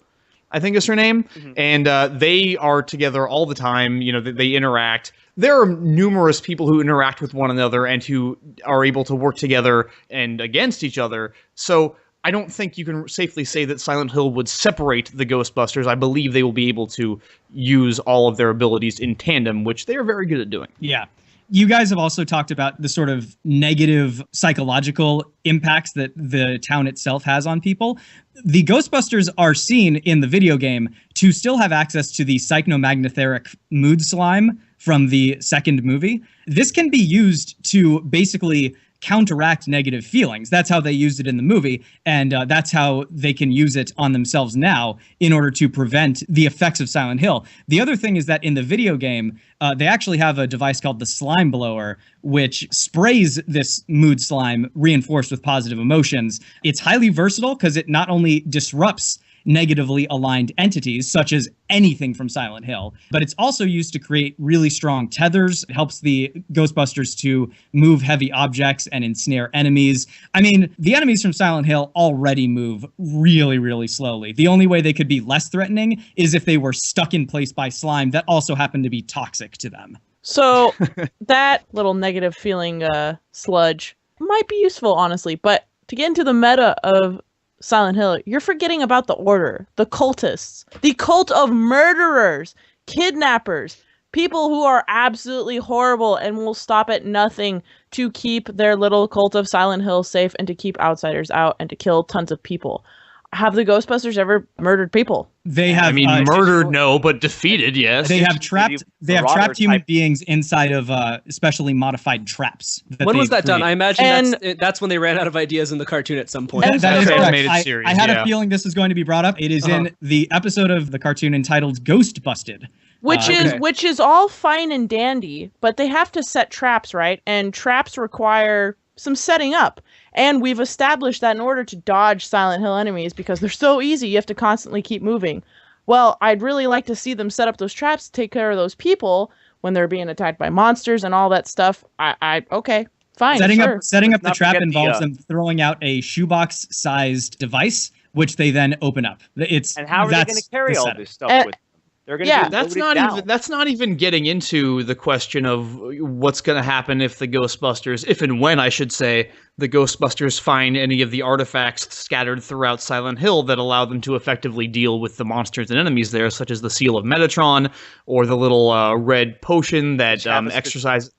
I think is her name, and they are together all the time. They interact. There are numerous people who interact with one another and who are able to work together and against each other. So I don't think you can safely say that Silent Hill would separate the Ghostbusters. I believe they will be able to use all of their abilities in tandem, which they are very good at doing. Yeah. You guys have also talked about the sort of negative psychological impacts that the town itself has on people. The Ghostbusters are seen in the video game to still have access to the psychomagnetheric mood slime from the second movie. This can be used to basically counteract negative feelings. That's how they used it in the movie, and that's how they can use it on themselves now in order to prevent the effects of Silent Hill. The other thing is that in the video game, they actually have a device called the slime blower, which sprays this mood slime reinforced with positive emotions. It's highly versatile because it not only disrupts negatively aligned entities, such as anything from Silent Hill, but it's also used to create really strong tethers. It helps the Ghostbusters to move heavy objects and ensnare enemies. I mean, the enemies from Silent Hill already move really, really slowly. The only way they could be less threatening is if they were stuck in place by slime that also happened to be toxic to them. So that little negative feeling sludge might be useful, honestly, but to get into the meta of Silent Hill, you're forgetting about the Order, the cultists, the cult of murderers, kidnappers, people who are absolutely horrible and will stop at nothing to keep their little cult of Silent Hill safe and to keep outsiders out and to kill tons of people. Have the Ghostbusters ever murdered people? They have. Murdered, no, but defeated, yes. They have trapped. They have trapped human beings inside of specially modified traps. When was that done? I imagine that's when they ran out of ideas in the cartoon at some point. That is animated correct. series. I had a feeling this was going to be brought up. It is in the episode of the cartoon entitled "Ghostbusted," which is all fine and dandy, but they have to set traps, right? And traps require some setting up. And we've established that in order to dodge Silent Hill enemies, because they're so easy, you have to constantly keep moving. Well, I'd really like to see them set up those traps to take care of those people when they're being attacked by monsters and all that stuff. Okay, fine. Setting up the trap involves them throwing out a shoebox-sized device, which they then open up. And how are they going to carry all this stuff with them? They're going to that's not even getting into the question of what's going to happen if the Ghostbusters, if and when I should say, the Ghostbusters find any of the artifacts scattered throughout Silent Hill that allow them to effectively deal with the monsters and enemies there, such as the Seal of Metatron or the little red potion that exercises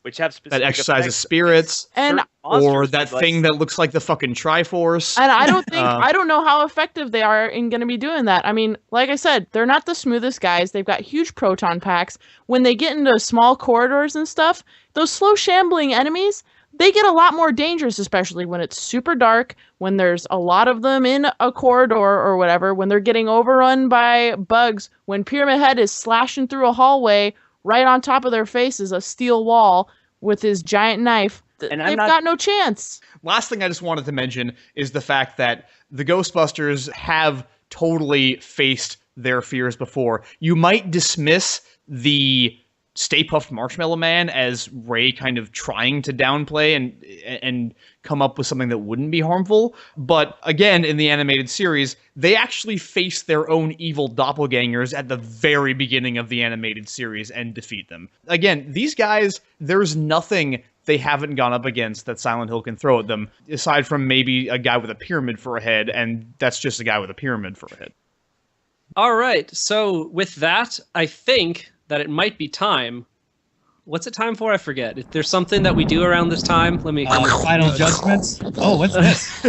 spirits, and or that thing that looks like the fucking Triforce. And I don't know how effective they are in going to be doing that. I mean, like I said, they're not the smoothest guys. They've got huge proton packs. When they get into small corridors and stuff, those slow shambling enemies, they get a lot more dangerous, especially when it's super dark, when there's a lot of them in a corridor or whatever, when they're getting overrun by bugs, when Pyramid Head is slashing through a hallway, right on top of their face is a steel wall with his giant knife. They've got no chance. Last thing I just wanted to mention is the fact that the Ghostbusters have totally faced their fears before. You might dismiss the Stay Puft Marshmallow Man as Ray kind of trying to downplay and come up with something that wouldn't be harmful. But again, in the animated series, they actually face their own evil doppelgangers at the very beginning of the animated series and defeat them. Again, these guys, there's nothing they haven't gone up against that Silent Hill can throw at them, aside from maybe a guy with a pyramid for a head, and that's just a guy with a pyramid for a head. All right, so with that, I think that it might be time. What's it time for? I forget. If there's something that we do around this time, let me... Final judgments? Oh, what's this?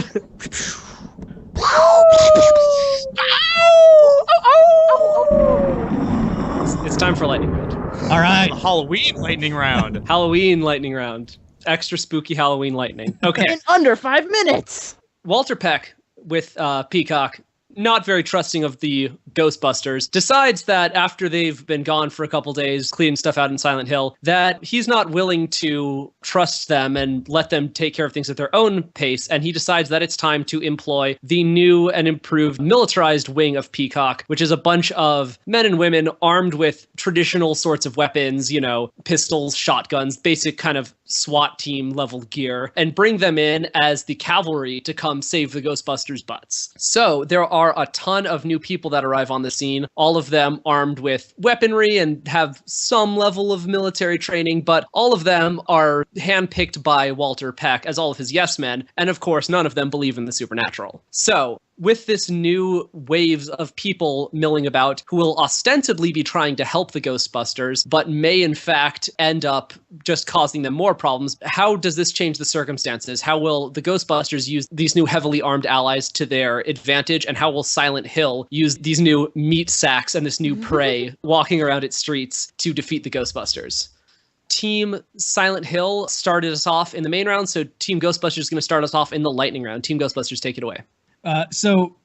It's time for lightning round. All right. Halloween lightning round. Halloween lightning round. Extra spooky Halloween lightning. Okay. In under 5 minutes. Walter Peck with Peacock, not very trusting of the Ghostbusters, decides that after they've been gone for a couple days, cleaning stuff out in Silent Hill, that he's not willing to trust them and let them take care of things at their own pace, and he decides that it's time to employ the new and improved militarized wing of Peacock, which is a bunch of men and women armed with traditional sorts of weapons, you know, pistols, shotguns, basic kind of SWAT team level gear, and bring them in as the cavalry to come save the Ghostbusters' butts. So there are a ton of new people that arrive on the scene, all of them armed with weaponry and have some level of military training, but all of them are handpicked by Walter Peck as all of his yes men, and of course none of them believe in the supernatural. So with this new waves of people milling about who will ostensibly be trying to help the Ghostbusters, but may in fact end up just causing them more problems, how does this change the circumstances? How will the Ghostbusters use these new heavily armed allies to their advantage? And how will Silent Hill use these new meat sacks and this new prey walking around its streets to defeat the Ghostbusters? Team Silent Hill started us off in the main round, so Team Ghostbusters is going to start us off in the lightning round. Team Ghostbusters, take it away. So,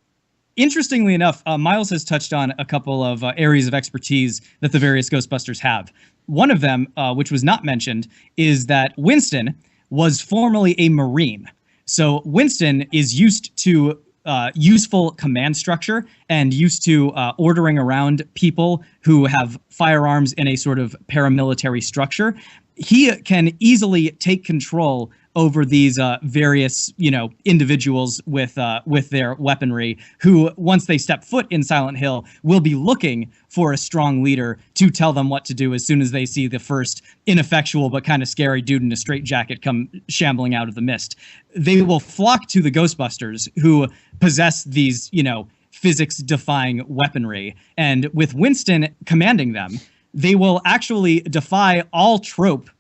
interestingly enough, Miles has touched on a couple of areas of expertise that the various Ghostbusters have. One of them, which was not mentioned, is that Winston was formerly a Marine. So Winston is used to useful command structure and used to ordering around people who have firearms in a sort of paramilitary structure. He can easily take control over these various, individuals with their weaponry who, once they step foot in Silent Hill, will be looking for a strong leader to tell them what to do as soon as they see the first ineffectual but kind of scary dude in a straitjacket come shambling out of the mist. They will flock to the Ghostbusters, who possess these, physics-defying weaponry. And with Winston commanding them, they will actually defy all trope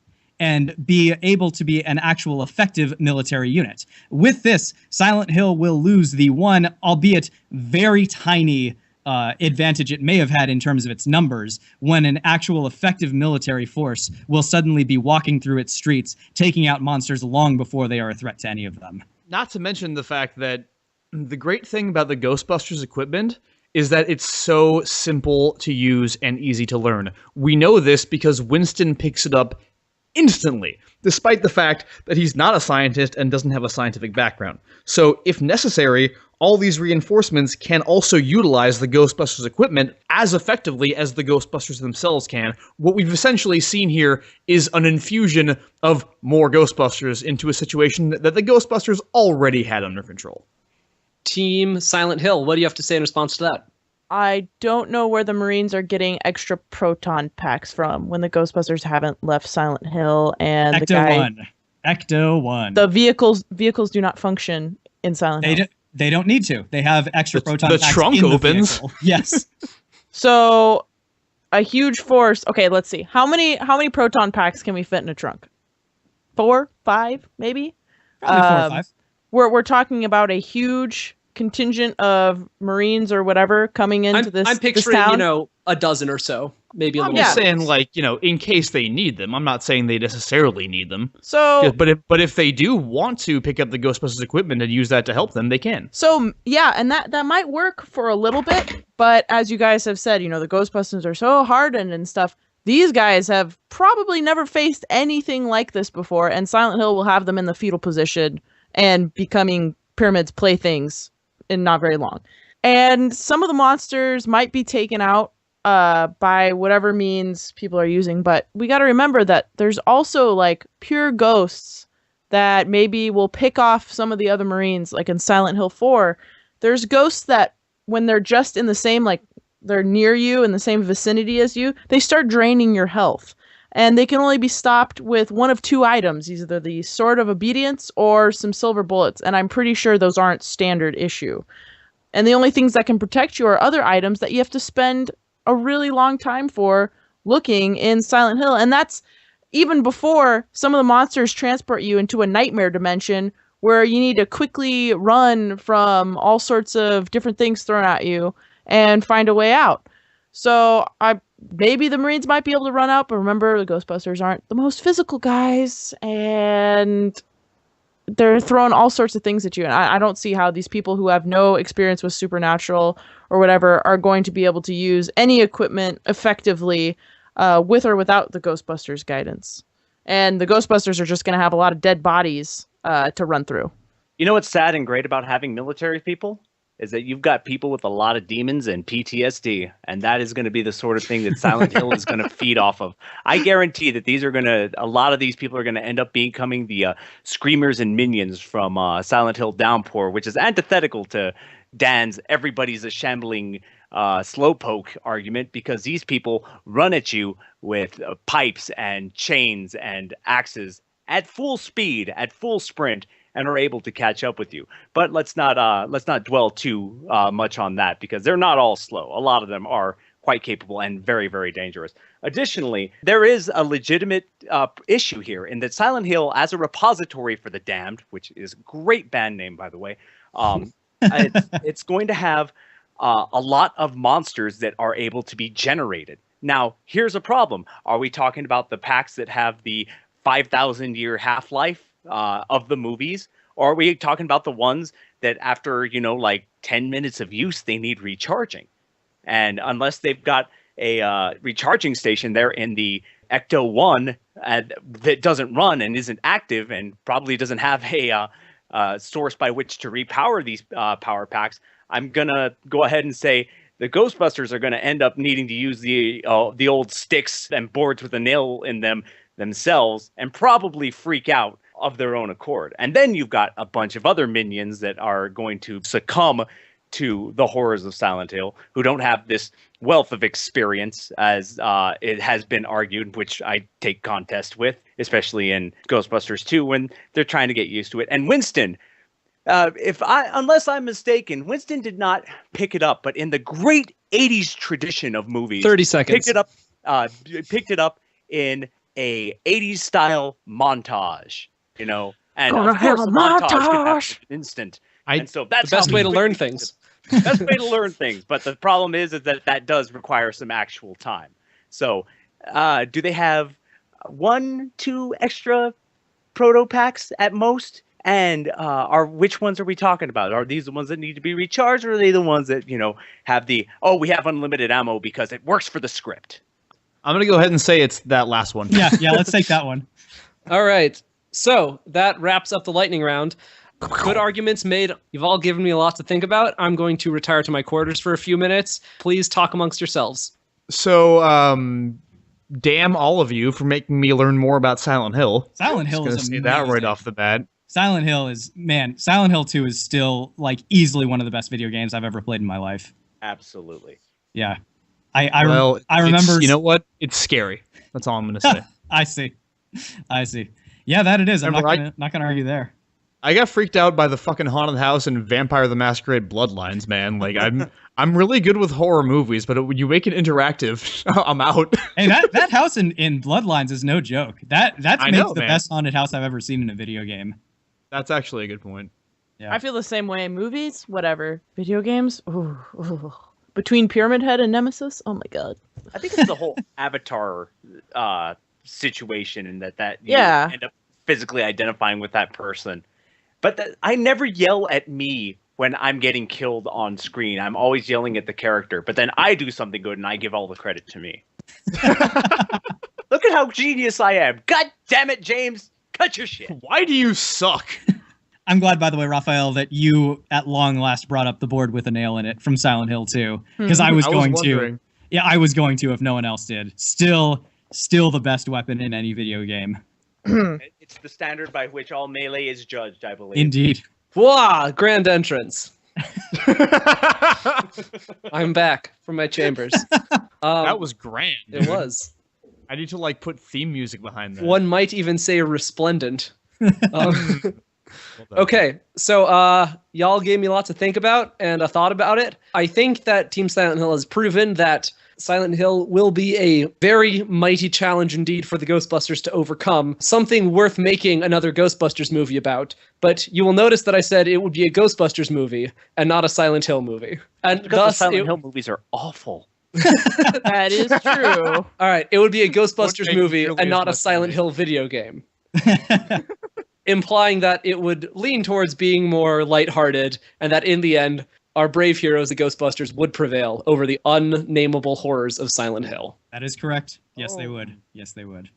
and be able to be an actual effective military unit. With this, Silent Hill will lose the one, albeit very tiny, advantage it may have had in terms of its numbers, when an actual effective military force will suddenly be walking through its streets, taking out monsters long before they are a threat to any of them. Not to mention the fact that the great thing about the Ghostbusters equipment is that it's so simple to use and easy to learn. We know this because Winston picks it up instantly, despite the fact that he's not a scientist and doesn't have a scientific background. So, if necessary, all these reinforcements can also utilize the Ghostbusters equipment as effectively as the Ghostbusters themselves can. What we've essentially seen here is an infusion of more Ghostbusters into a situation that the Ghostbusters already had under control. Team Silent Hill, what do you have to say in response to that? I don't know where the Marines are getting extra proton packs from when the Ghostbusters haven't left Silent Hill, and the guy... Ecto 1. The vehicles do not function in Silent Hill. They don't need to. They have extra proton the packs trunk in the opens. vehicle. Yes. So a huge force. Okay, let's see. How many proton packs can we fit in a trunk? 4, 5, maybe? Probably 4 or 5. We're talking about a huge contingent of Marines or whatever coming into this. I'm picturing, this town. A dozen or so, maybe a I'm little. just bit. saying, in case they need them. I'm not saying they necessarily need them. So, But if they do want to pick up the Ghostbusters equipment and use that to help them, they can. So yeah, and that might work for a little bit, but as you guys have said, the Ghostbusters are so hardened and stuff. These guys have probably never faced anything like this before, and Silent Hill will have them in the fetal position and becoming Pyramid's playthings in not very long. And some of the monsters might be taken out by whatever means people are using, but we got to remember that there's also like pure ghosts that maybe will pick off some of the other Marines. Like in Silent Hill 4, there's ghosts that when they're just in the same, like they're near you in the same vicinity as you, they start draining your health. And they can only be stopped with one of 2 items, either the Sword of Obedience or some silver bullets. And I'm pretty sure those aren't standard issue. And the only things that can protect you are other items that you have to spend a really long time for looking in Silent Hill. And that's even before some of the monsters transport you into a nightmare dimension where you need to quickly run from all sorts of different things thrown at you and find a way out. So maybe the Marines might be able to run out, but remember, the Ghostbusters aren't the most physical guys, and they're throwing all sorts of things at you. And I don't see how these people who have no experience with supernatural or whatever are going to be able to use any equipment effectively with or without the Ghostbusters guidance. And the Ghostbusters are just going to have a lot of dead bodies to run through. You know what's sad and great about having military people? Is that you've got people with a lot of demons and PTSD, and that is going to be the sort of thing that Silent Hill is going to feed off of. I guarantee that a lot of these people are going to end up becoming the screamers and minions from Silent Hill Downpour, which is antithetical to Dan's everybody's a shambling slowpoke argument, because these people run at you with pipes and chains and axes at full speed, at full sprint, and are able to catch up with you. But let's not dwell too much on that, because they're not all slow. A lot of them are quite capable and very, very dangerous. Additionally, there is a legitimate issue here in that Silent Hill, as a repository for the damned, which is a great band name, by the way, it's going to have a lot of monsters that are able to be generated. Now, here's a problem. Are we talking about the packs that have the 5,000-year half-life of the movies, or are we talking about the ones that after 10 minutes of use they need recharging? And unless they've got a recharging station there in the Ecto 1 that doesn't run and isn't active and probably doesn't have a source by which to repower these power packs, I'm gonna go ahead and say the Ghostbusters are going to end up needing to use the old sticks and boards with a nail in them themselves, and probably freak out of their own accord. And then you've got a bunch of other minions that are going to succumb to the horrors of Silent Hill, who don't have this wealth of experience, as it has been argued, which I take contest with, especially in Ghostbusters 2, when they're trying to get used to it. And Winston, unless I'm mistaken, Winston did not pick it up, but in the great 80s tradition of movies, 30 seconds. Picked it up in a 80s style montage, and Gonna of course have a a montage can happen montage. in an instant. I- And so that's The best how way to learn quickly- things. Best way to learn things, but the problem is that does require some actual time. So, do they have 1-2 extra proto packs at most? And which ones are we talking about? Are these the ones that need to be recharged, or are they the ones that have we have unlimited ammo because it works for the script? I'm going to go ahead and say it's that last one. Yeah, let's take that one. All right. So that wraps up the lightning round. Good arguments made. You've all given me a lot to think about. I'm going to retire to my quarters for a few minutes. Please talk amongst yourselves. So, damn all of you for making me learn more about Silent Hill. Silent Hill Just is gonna say that right amazing. off the bat. Silent Hill 2 is still easily one of the best video games I've ever played in my life. Absolutely. Yeah. I Well, remember. you know what? It's scary. That's all I'm going to say. I see. Yeah, that it is. I'm Remember, not gonna argue there. I got freaked out by the fucking haunted house and Vampire the Masquerade Bloodlines, man. Like I'm really good with horror movies, but when you make it interactive, I'm out. Hey, that house in Bloodlines is no joke. That's the man. best haunted house I've ever seen in a video game. That's actually a good point. Yeah. I feel the same way. Movies, whatever. Video games, ooh. Between Pyramid Head and Nemesis, oh my god. I think it's the whole Avatar situation, and that you Yeah. end up physically identifying with that person. But I never yell at me when I'm getting killed on screen. I'm always yelling at the character. But then I do something good, and I give all the credit to me. Look at how genius I am. God damn it, James. Cut your shit. Why do you suck? I'm glad, by the way, Raphael, that you at long last brought up the board with a nail in it from Silent Hill 2, because I was going to. Yeah, I was going to if no one else did. Still the best weapon in any video game. It's the standard by which all melee is judged, I believe. Indeed. Wah! Grand entrance. I'm back from my chambers. That was grand. It was. I need to put theme music behind that. One might even say resplendent. Okay, so y'all gave me a lot to think about, and I thought about it. I think that Team Silent Hill has proven that Silent Hill will be a very mighty challenge indeed for the Ghostbusters to overcome, something worth making another Ghostbusters movie about. But you will notice that I said it would be a Ghostbusters movie and not a Silent Hill movie. And Because thus, the Silent Hill movies are awful. That is true. all right, it would be a Ghostbusters makes movie really and not a much Silent movie. Hill video game. Implying that it would lean towards being more lighthearted, and that in the end, our brave heroes, the Ghostbusters, would prevail over the unnameable horrors of Silent Hill. That is correct. Yes, they would. Yes, they would.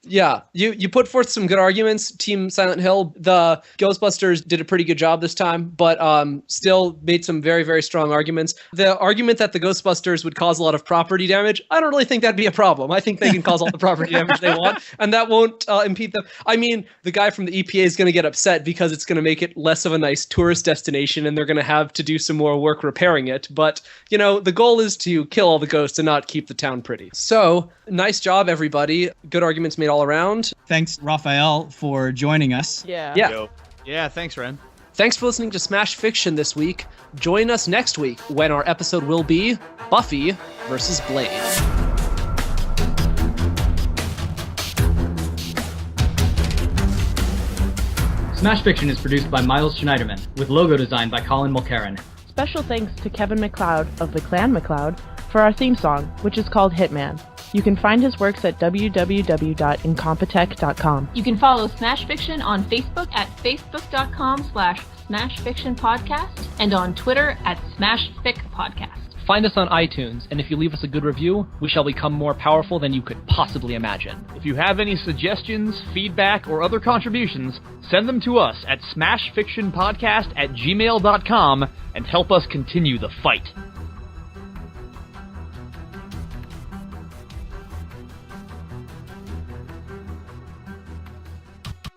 Yeah, you put forth some good arguments, Team Silent Hill. The Ghostbusters did a pretty good job this time, but still made some very, very strong arguments. The argument that the Ghostbusters would cause a lot of property damage, I don't really think that'd be a problem. I think they can cause all the property damage they want, and that won't impede them. I mean, the guy from the EPA is going to get upset because it's going to make it less of a nice tourist destination, and they're going to have to do some more work repairing it. But, the goal is to kill all the ghosts and not keep the town pretty. So, nice job, everybody. Good arguments made all around. Thanks, Raphael, for joining us. Yeah. Yeah, thanks, Ren. Thanks for listening to Smash Fiction this week. Join us next week when our episode will be Buffy versus Blade. Smash Fiction is produced by Miles Schneiderman, with logo design by Colin Mulcairn. Special thanks to Kevin MacLeod of the Clan MacLeod for our theme song, which is called Hitman. You can find his works at www.incompetech.com. You can follow Smash Fiction on Facebook at facebook.com/smashfictionpodcast and on Twitter at smashficpodcast. Find us on iTunes, and if you leave us a good review, we shall become more powerful than you could possibly imagine. If you have any suggestions, feedback, or other contributions, send them to us at smashfictionpodcast@gmail.com and help us continue the fight.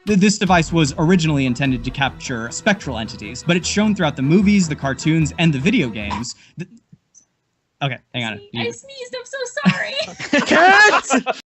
This device was originally intended to capture spectral entities, but it's shown throughout the movies, the cartoons, and the video games. Okay, hang on. I sneezed, I'm so sorry.